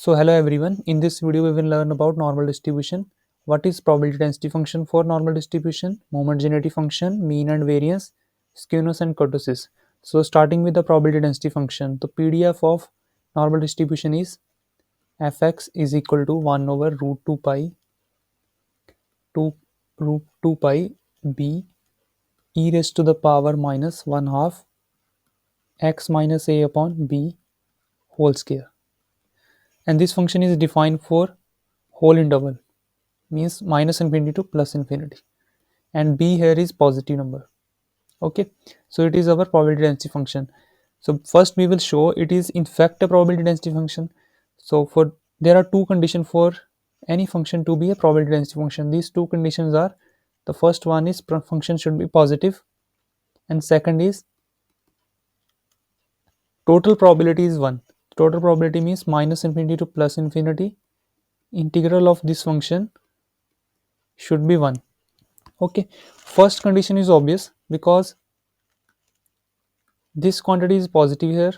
So hello everyone, in this video we will learn about normal distribution. What is probability density function for normal distribution, homogeneity function, mean and variance, skewness and kurtosis. So starting with the probability density function, the PDF of normal distribution is fx is equal to 1 over root 2 pi 2 root 2 pi b e raised to the power minus 1 half x minus a upon b whole square. And this function is defined for whole interval, means minus infinity to plus infinity, and b here is positive number. Okay, so it is our probability density function. So first we will show it is in fact a probability density function. So for there are two conditions for any function to be a probability density function. These two conditions are, the first one is function should be positive, and second is total probability is 1. Total probability means minus infinity to plus infinity, integral of this function should be 1. Okay, first condition is obvious because this quantity is positive here,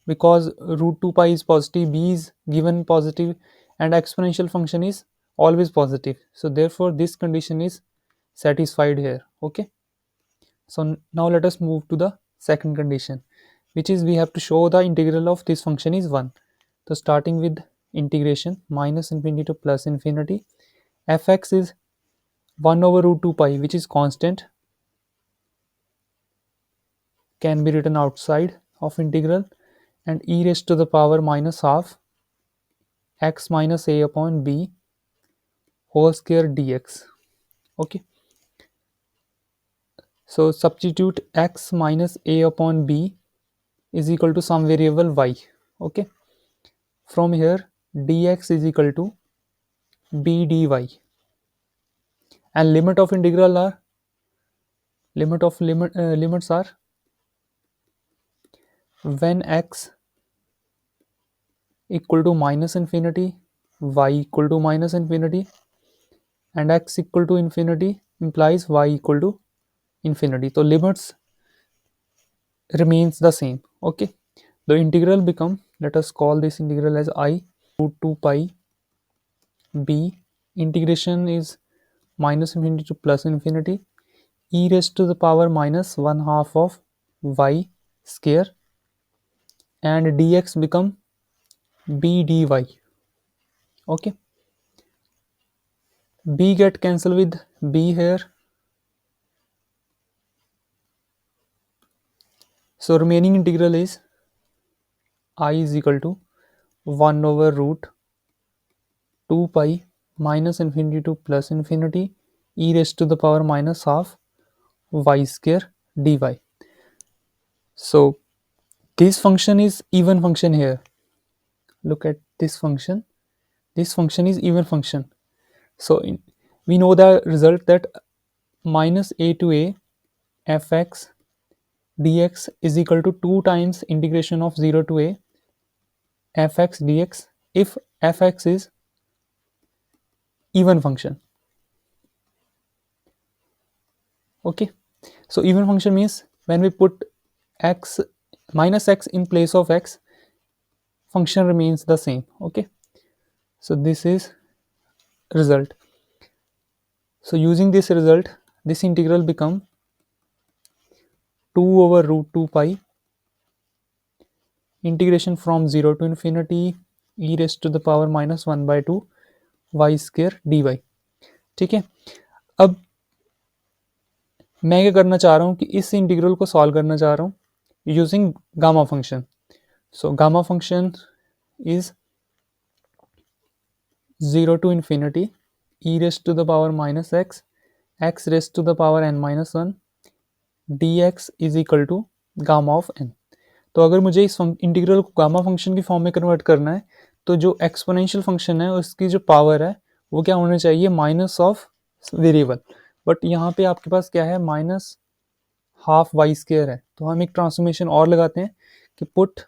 because root 2 pi is positive, b is given positive, and exponential function is always positive. So therefore this condition is satisfied here. Okay, so now let us move to the second condition, which is we have to show the integral of this function is 1. So starting with integration minus infinity to plus infinity, fx is 1 over root 2 pi, which is constant, can be written outside of integral, and e raised to the power minus half x minus a upon b whole square dx. Okay, so substitute x minus a upon b is equal to some variable y. Okay, from here dx is equal to b dy, and limit of integral are limits are when x equal to minus infinity, y equal to minus infinity, and x equal to infinity implies y equal to infinity. So limits remains the same. Okay, the integral become, let us call this integral as I root 2 pi b, integration is minus infinity to plus infinity, e raised to the power minus 1 half of y square, and dx become b dy. Okay, b get cancelled with b here, so remaining integral is I is equal to 1 over root 2 pi minus infinity to plus infinity e raised to the power minus half y square dy. So this function is even function here. Look at this function. This function is even function. So we know the result that minus a to a fx dx is equal to 2 times integration of 0 to a fx dx if fx is even function. Okay, so even function means when we put x minus x in place of x, function remains the same. Okay, so this is result. So using this result, this integral become 2 over root 2 pi integration from 0 to infinity e raised to the power minus 1 by 2 y square dy. ठीक है, अब मैं क्या करना चाह रहा हूँ कि इस इंटीग्रल को सॉल्व करना चाह रहा हूँ using gamma function. So gamma function is 0 to infinity e raised to the power minus x x raised to the power n minus 1 dx is equal to gamma of n. तो अगर मुझे इस integral को gamma function की form में convert करना है, तो जो एक्सपोनेंशियल फंक्शन है उसकी जो पावर है वो क्या होना चाहिए, माइनस ऑफ वेरिएबल. बट यहाँ पे आपके पास क्या है, माइनस हाफ वाई स्क्वायर है. तो हम एक ट्रांसफॉर्मेशन और लगाते हैं कि put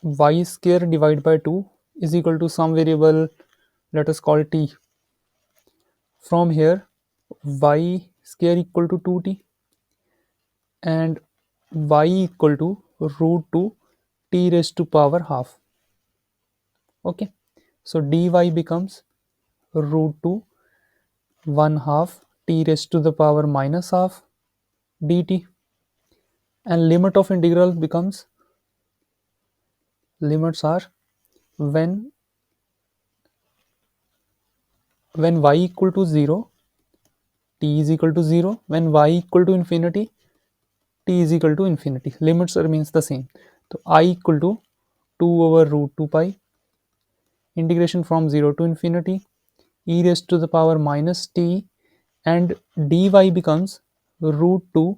y square divided by 2 is equal to some variable, let us call t. From here y square equal to 2t and y equal to root 2 t raised to power half. Okay, so dy becomes root 2 1 half t raised to the power minus half dt, and limit of integral becomes, limits are when y equal to 0 t is equal to 0, when y equal to infinity t is equal to infinity, limits remains the same. So I equal to 2 over root 2 pi integration from 0 to infinity e raised to the power minus t, and dy becomes root 2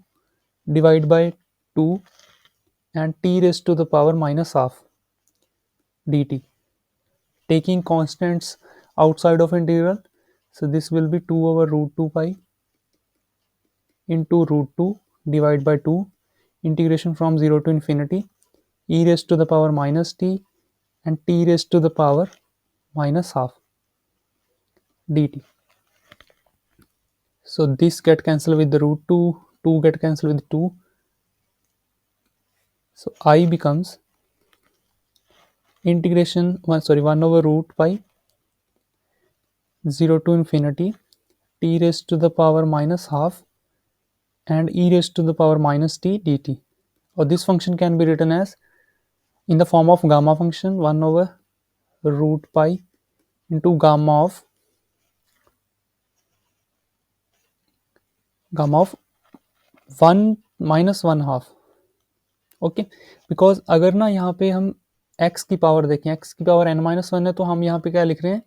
divided by 2 and t raised to the power minus half dt. Taking constants outside of integral, so this will be 2 over root 2 pi into root 2 divided by 2 integration from 0 to infinity e raised to the power minus t and t raised to the power minus half dt. So this get cancelled with the root 2, 2 get cancelled with 2. So I becomes integration 1 over root pi 0 to infinity t raised to the power minus half and e raised to the power minus t dt. Or this function can be written as in the form of gamma function 1 over root pi into gamma of 1 minus 1 half. Okay, because अगर ना यहाँ पे हम x की power देखें, x की power n minus one है, तो हम यहाँ पे क्या लिख रहे हैं,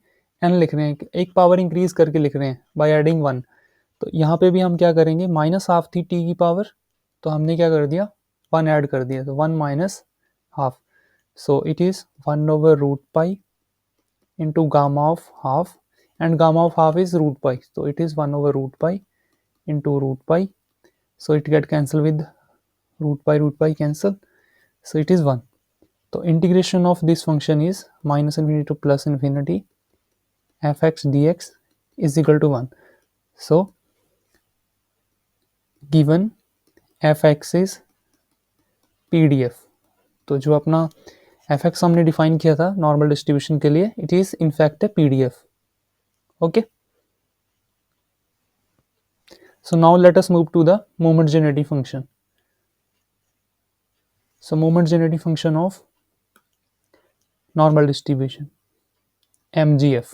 n लिख रहे हैं, एक पावर इंक्रीज करके लिख रहे हैं बाय एडिंग 1. तो यहाँ पे भी हम क्या करेंगे, माइनस हाफ थी t की पावर, तो हमने क्या कर दिया, 1 ऐड कर दिया, तो 1 minus half. So it is 1 over root pi into gamma of half, and gamma of half is root pi, so it is 1 over root pi into root pi, so it get cancelled with root pi cancel, so it is 1. So integration of this function is minus infinity to plus infinity fx dx is equal to 1. So given fx is pdf, तो जो अपना fx हमने define किया था normal distribution के लिए, it is in fact A pdf. Okay, so now let us move to the moment generating function. So moment generating function of normal distribution, mgf.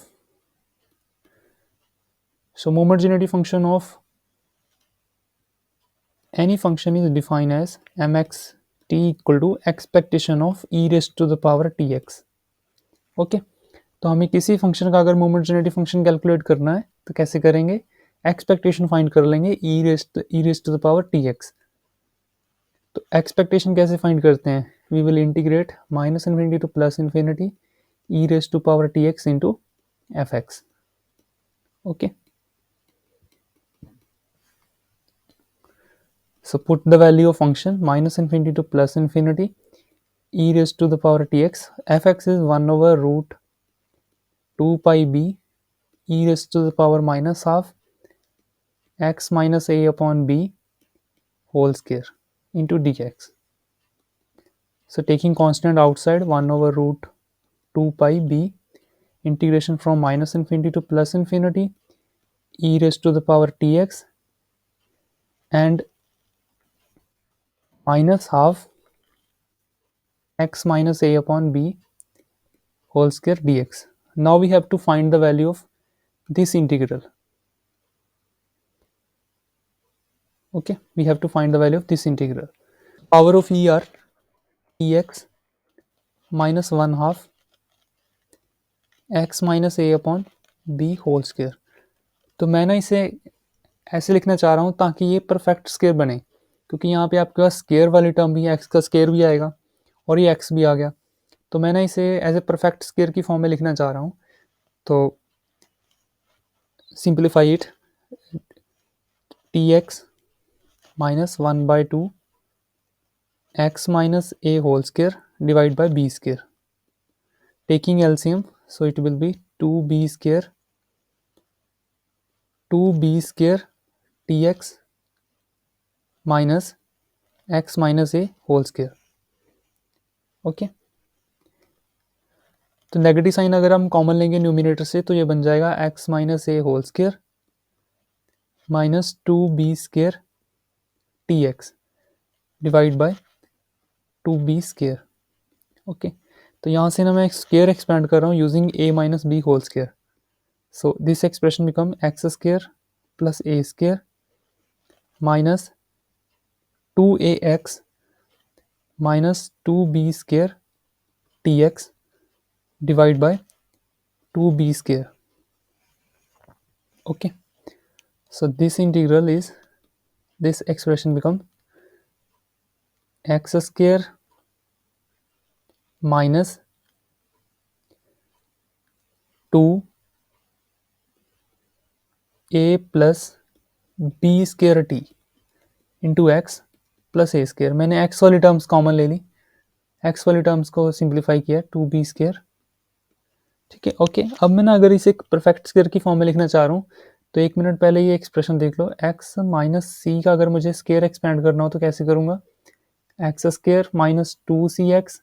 So moment generating function of any function is defined as mx t equal to expectation of e raised to the power tx. Okay, तो हमें किसी function का अगर moment generative function calculate करना है तो कैसे करेंगे, एक्सपेक्टेशन फाइंड कर लेंगे e raised to the power t x. तो एक्सपेक्टेशन कैसे फाइंड करते हैं, we will integrate minus infinity to plus infinity e raised to power t x into f x. Okay, so put the value of function minus infinity to plus infinity e raised to the power tx, fx is 1 over root 2 pi b e raised to the power minus half x minus a upon b whole square into dx. So taking constant outside, 1 over root 2 pi b integration from minus infinity to plus infinity e raised to the power tx and minus half x minus a upon b whole square dx. Now we have to find the value of this integral. Okay, we have to find the value of this integral. Power of er dx minus 1 half x minus a upon b whole square. तो मैं ना इसे ऐसे लिखना चाह रहा हूँ ताकि ये परफेक्ट स्क्वायर बने, क्योंकि यहाँ पे आपके पास स्क्वायर वाली टर्म भी है, एक्स का स्क्वायर भी आएगा और ये एक्स भी आ गया, तो मैं ना इसे एज ए परफेक्ट स्क्वायर की फॉर्म में लिखना चाह रहा हूँ. तो simplify it, t x minus 1 by 2 x minus a whole square divide by b square. Taking LCM, so it will be 2b square tx minus x minus a whole square. Okay, तो negative sign अगर हम common लेंगे numerator से तो ये बन जाएगा x minus a whole square minus 2b² t x divide by 2b²। Okay, तो यहाँ से ना मैं स्केयर एक्सपेंड कर रहा हूँ using a minus b whole square. So this expression become x square plus a square minus 2ax minus 2b² t x divide by 2b²। Okay, so this integral is, this expression become x square minus 2a plus b² t into x plus a square. मैंने x वाली terms common ले ली, x वाली terms को simplify किया 2b²। ठीक है, okay, अब मैं ना अगर इसे एक परफेक्ट स्केयर की फॉर्म में लिखना चाह रहा हूँ तो 1 मिनट पहले ये एक्सप्रेशन देख लो, एक्स माइनस सी का अगर मुझे स्केयर एक्सपेंड करना हो तो कैसे करूँगा, x square minus 2cx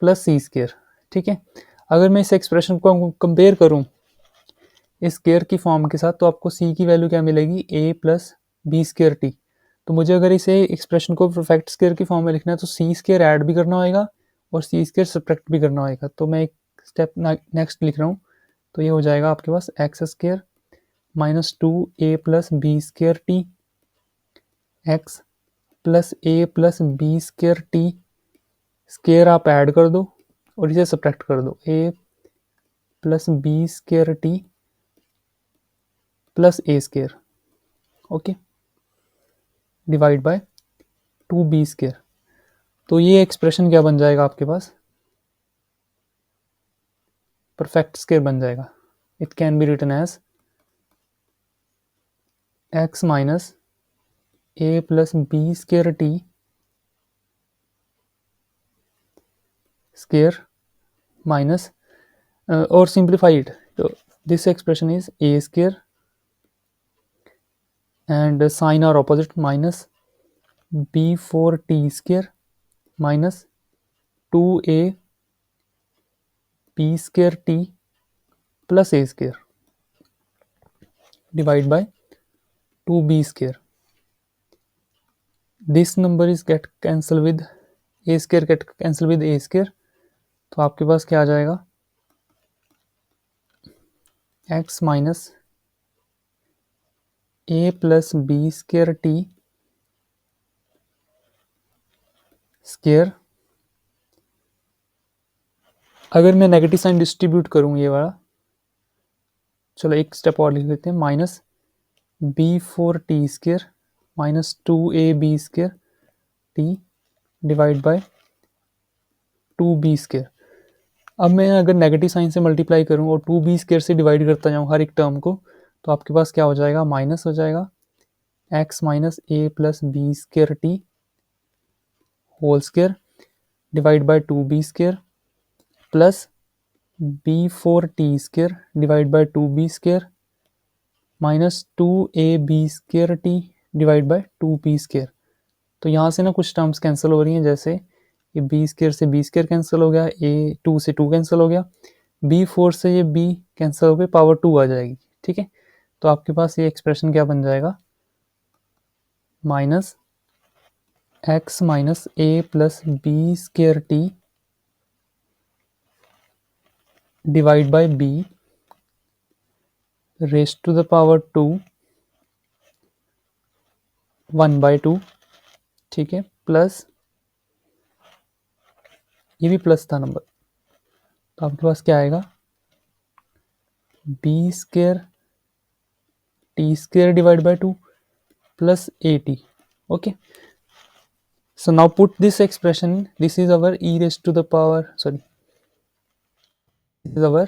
plus c square. ठीक है, अगर मैं इस एक्सप्रेशन को कंपेयर करूँ इस स्केयर की फॉर्म के साथ तो आपको सी की वैल्यू क्या मिलेगी, ए प्लस b² टी। तो मुझे अगर इसे एक्सप्रेशन को परफेक्ट स्केयर की फॉर्म में लिखना है तो सी स्केयर ऐड भी करना होगा और सी स्केयर सब्ट्रैक्ट भी करना होगा। तो मैं एक स्टेप नेक्स्ट लिख रहा हूँ, तो ये हो जाएगा आपके पास x square minus 2a+b² t x plus a+b² t square आप ऐड कर दो और इसे सब्ट्रैक्ट कर दो, a+b² t plus a²। Okay, divide by 2b²। तो ये एक्सप्रेशन क्या बन जाएगा आपके पास, परफेक्ट स्केयर बन जाएगा। It can be written as x minus a+b² t square minus और सिंप्लीफाई इट, तो this expression is a² and sign are opposite minus b4t² minus 2a b² t plus a² divide by 2b²। this number is get cancel with a² get cancel with a², तो आपके पास क्या आ जाएगा, x minus a+b² t square. अगर मैं negative sign distribute करूँ ये वाला, चलो एक स्टेप और लिख लेते हैं, minus b4t² minus 2ab² t divide by 2b²। अब मैं अगर नेगेटिव साइन से मल्टीप्लाई करूं और 2b² से डिवाइड करता जाऊं हर एक टर्म को, तो आपके पास क्या हो जाएगा, माइनस हो जाएगा x minus a+b² t whole square divide by 2b² plus b4t² divide by 2b² minus 2ab² t divide by 2b²। तो यहाँ से ना कुछ टर्म्स कैंसिल हो रही हैं, जैसे ये b² से b² कैंसिल हो गया, a2 से 2 कैंसिल हो गया, b4 से ये b कैंसिल हो गया, पावर 2 आ जाएगी। ठीक है, तो आपके पास ये एक्सप्रेशन क्या बन जाएगा, minus x minus a+b² t divide by b raised to the power 2 1/2। ठीक है, प्लस ये भी प्लस था नंबर, तो आपके पास क्या आएगा, b² t² divide by 2 plus at। okay, so now put this expression, this is our e raised to the power, sorry, this is our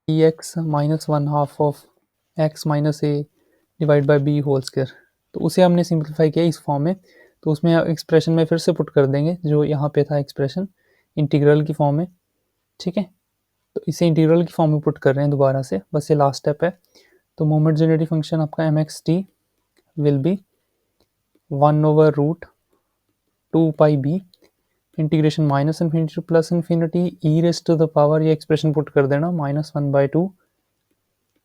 ex minus 1/2 of x minus a divide by b whole square. तो उसे हमने simplify किया इस form में, तो उसमें expression में फिर से पुट कर देंगे जो यहाँ पे था एक्सप्रेशन इंटीग्रल की फॉर्म में। ठीक है, तो इसे इंटीग्रल की फॉर्म में पुट कर रहे हैं दोबारा से, बस ये लास्ट स्टेप है। तो मोमेंट जेनरेटिव फंक्शन आपका mxt will be 1/√2 pi b integration minus infinity to plus infinity e raise to the power, ये एक्सप्रेशन पुट कर देना, -1/2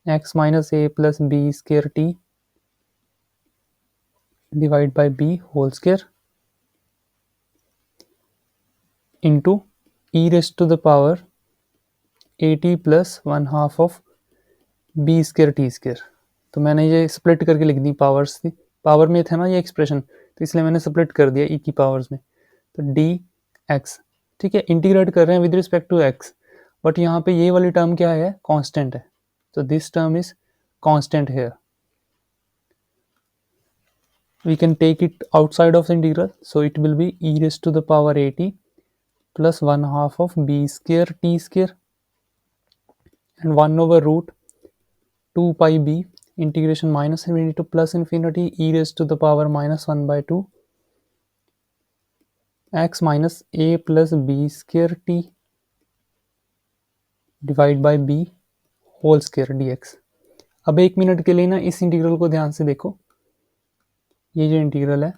x minus a plus b square t divide by b whole square into e raise to the power a t plus 1/2 of b square t square. तो मैंने ये split करके लिख दी, powers थी, power में था ना ये एक्सप्रेशन, तो इसलिए मैंने स्प्लिट कर दिया ई की पावर्स में, तो डी एक्स। ठीक है, इंटीग्रेट कर रहे हैं with respect to x, but यहाँ पे ये वाली टर्म क्या है, कांस्टेंट है, तो this term is constant here. We can take it outside of the integral, so it will be e raised to the power at plus 1/2 of b square t square and 1 over root 2 pi b integration minus infinity to plus infinity e raised to the power -1/2 x minus a plus b square t divide by b whole square dx। अब 1 minute के लिए ना इस integral को ध्यान से देखो, ये जो इंटीग्रल है,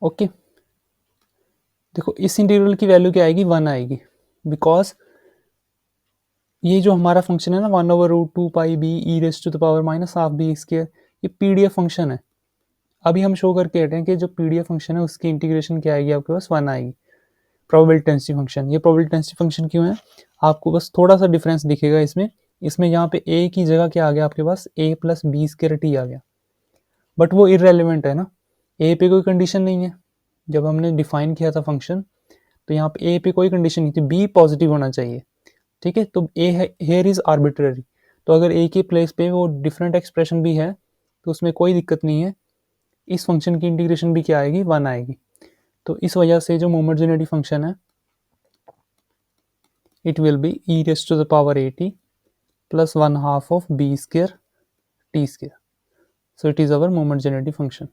ओके देखो इस इंटीग्रल की वैल्यू क्या आएगी, 1 आएगी, बिकॉज ये जो हमारा फंक्शन है ना 1 over root 2 pi b e raised to the power -1/2 b square, ये पीडीएफ फंक्शन है। अभी हम शो करके हटे हैं कि जो पीडीएफ फंक्शन है उसकी इंटीग्रेशन क्या आएगी, आपके पास 1 आएगी। प्रोबेबिलिटी डेंसिटी फंक्शन, ये प्रोबेबिलिटी डेंसिटी फंक्शन क्यों है, आपको बस थोड़ा सा डिफरेंस दिखेगा इसमें, यहाँ पे a की जगह क्या आ गया आपके पास, a plus b square t आ गया, बट वो इररेलेवेंट है ना, a पे कोई कंडीशन नहीं है। जब हमने डिफाइन किया था फंक्शन, तो यहाँ पे a पे कोई कंडीशन नहीं थी, b पॉजिटिव होना चाहिए, ठीक है, तो ए हेयर इज आर्बिट्ररी, तो अगर ए के प्लेस पे वो डिफरेंट एक्सप्रेशन भी है तो उसमें कोई दिक्कत नहीं है, इस फंक्शन की इंटीग्रेशन भी क्या आएगी, 1 आएगी। तो इस वजह से जो होमोजेनिटी फंक्शन है, it will be e raise to the power a t plus 1/2 of b square t square, so it is our homogeneity function.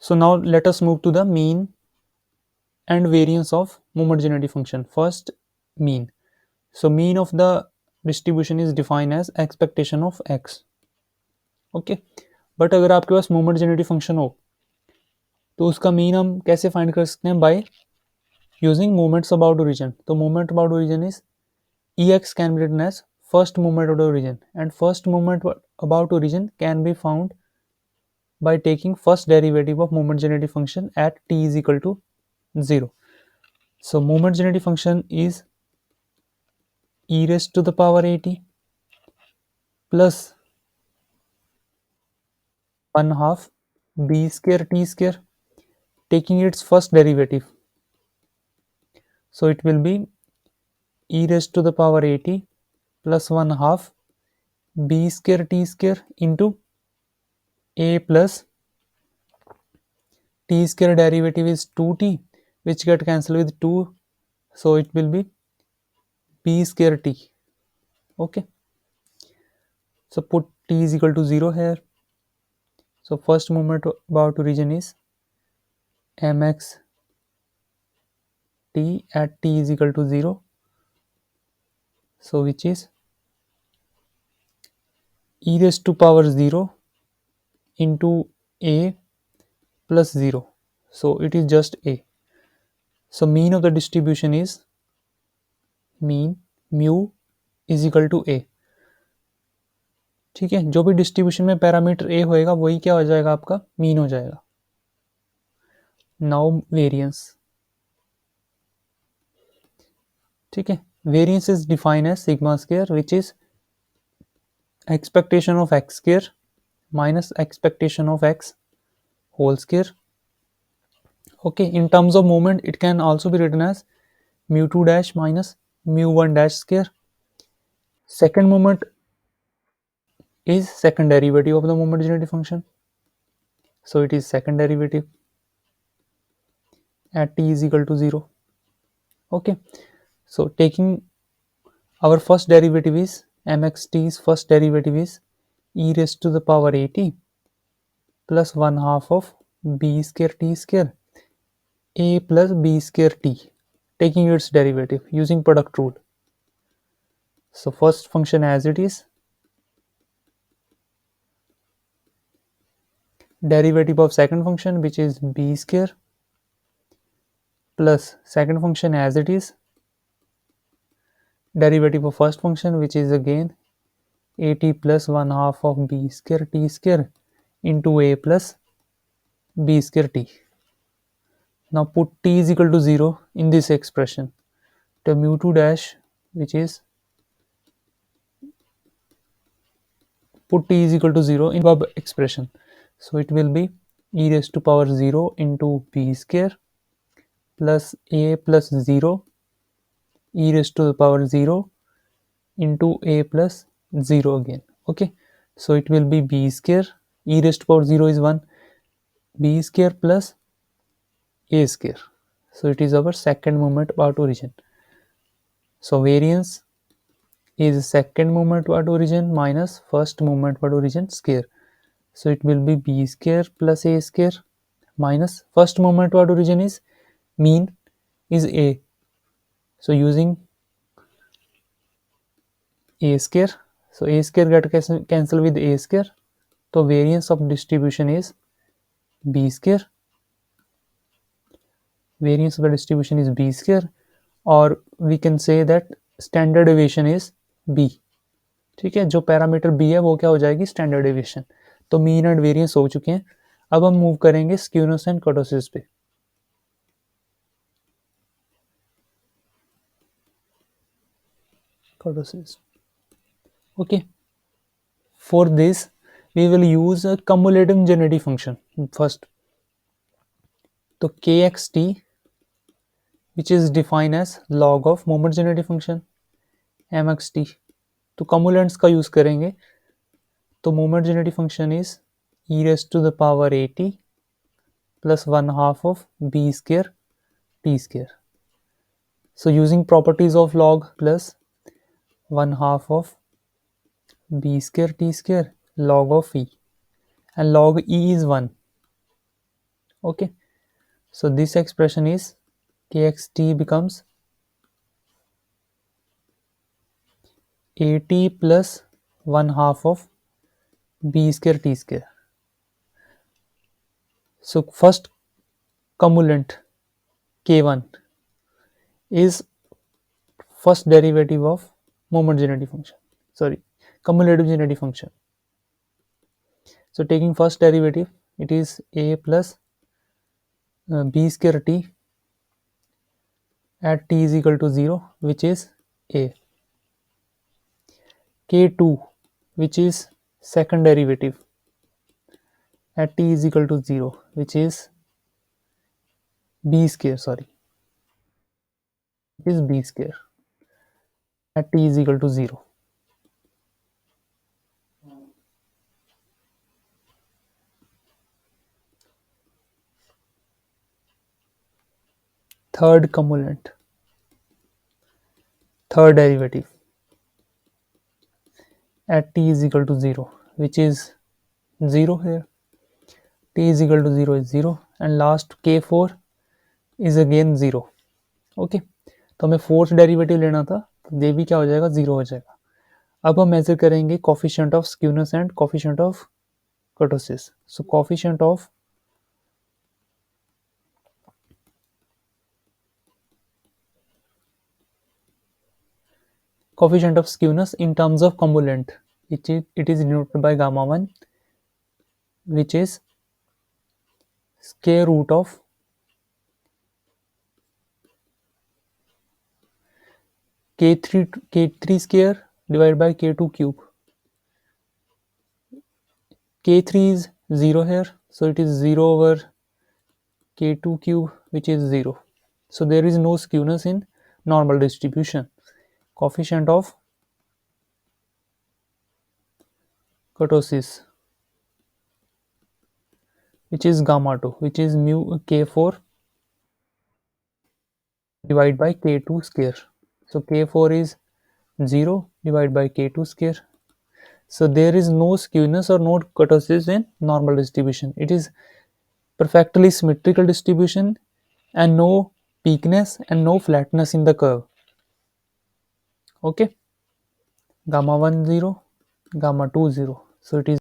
So now let us move to the mean and variance of homogeneity function. First, mean. So mean of the distribution is defined as expectation of x. Okay, but अगर आपके पास homogeneity function हो तो उसका mean हम कैसे find कर सकते हैं, by using moments about origin. तो moment about origin is ex can be written as first moment about origin, and first moment about origin can be found by taking first derivative of homogeneity function at t is equal to 0. So homogeneity function is e raised to the power at plus 1/2 b square t square, taking its first derivative. So it will be e raised to the power at plus 1/2 b square t square into a plus t square derivative is 2t, which get cancelled with 2, so it will be b square t. Okay, so put t is equal to 0 here. So first moment about origin is mx t at t is equal to 0, so which is e raised to power 0 into a plus 0, so it is just a. So mean of the distribution is mean mu is equal to a. ठीक है, जो भी distribution में parameter a होएगा वही क्या हो जाएगा, आपका मीन हो जाएगा। नाउ वेरिएंस, ठीक है, variance is defined as sigma square which is expectation of x square minus expectation of x whole square. Okay, in terms of moment it can also be written as mu2 dash minus mu1 dash square. Second moment is second derivative of the homogeneity function, so it is second derivative at t is equal to 0. Okay, so taking our first derivative is mxt's first derivative is e raised to the power at plus 1 half of b square t square a plus b square t, taking its derivative using product rule. So first function as it is, derivative of second function which is b square plus second function as it is, derivative of first function which is again at plus 1 half of b square t square into a plus b square t. Now put t is equal to 0 in this expression. The mu2 dash, which is, put t is equal to 0 in above expression. So it will be e raised to power 0 into b square plus a plus 0 e raised to the power 0 into a plus 0 again. Okay, so it will be b square, e raised to power 0 is 1, b square plus a square. So it is our second moment about origin. So variance is second moment about origin minus first moment about origin square. So it will be b square plus a square minus first moment about origin is mean is a. So using a square, so a square get cancel with a square. So variance of distribution is b square. Variance of the distribution is b square, or we can say that standard deviation is b. ठीक है, जो parameter b है वो क्या हो जाएगी, standard deviation. तो mean and variance हो चुके हैं. अब हम मूव करेंगे स्क्यूनेस एंड कर्टोसिस पे. Kurtosis, okay. For this we will use a cumulative genetic function first. तो kxt which is defined as log of moment genetic function mxt. तो कम्युलेंट्स का यूज करेंगे. तो moment genetic function is e raised to the power at plus 1 half of b square t square. So using properties of log plus 1 half of b square t square log of e, and log e is 1. Okay, so this expression is kxt becomes at plus 1 half of b square t square. So first cumulant k1 is first derivative of moment genetic function, sorry, cumulative genetic function. So taking first derivative, it is a plus b square t at t is equal to 0, which is a. k2 which is second derivative at t is equal to 0, which is b square, sorry, it is b square at t is equal to 0. Third cumulant, third derivative at t is equal to 0, which is 0 here. T is equal to 0 is 0, and last k4 is again 0. Okay, तो हमें fourth derivative लेना था, तो ये भी क्या हो जाएगा, 0 हो जाएगा. अब हम मेजर करेंगे coefficient of skewness and coefficient of kurtosis. So coefficient of skewness in terms of cumulant, it is denoted by gamma 1, which is square root of k3 square divided by k2 cube. k3 is 0 here, so it is 0 over k2 cube, which is 0. So there is no skewness in normal distribution. Coefficient of kurtosis, which is gamma 2, which is mu k4 divided by k2 square. So k4 is 0 divided by k2 square. So there is no skewness or no kurtosis in normal distribution. It is perfectly symmetrical distribution and no peakness and no flatness in the curve. Okay, gamma 1 0, gamma 2 0. So it is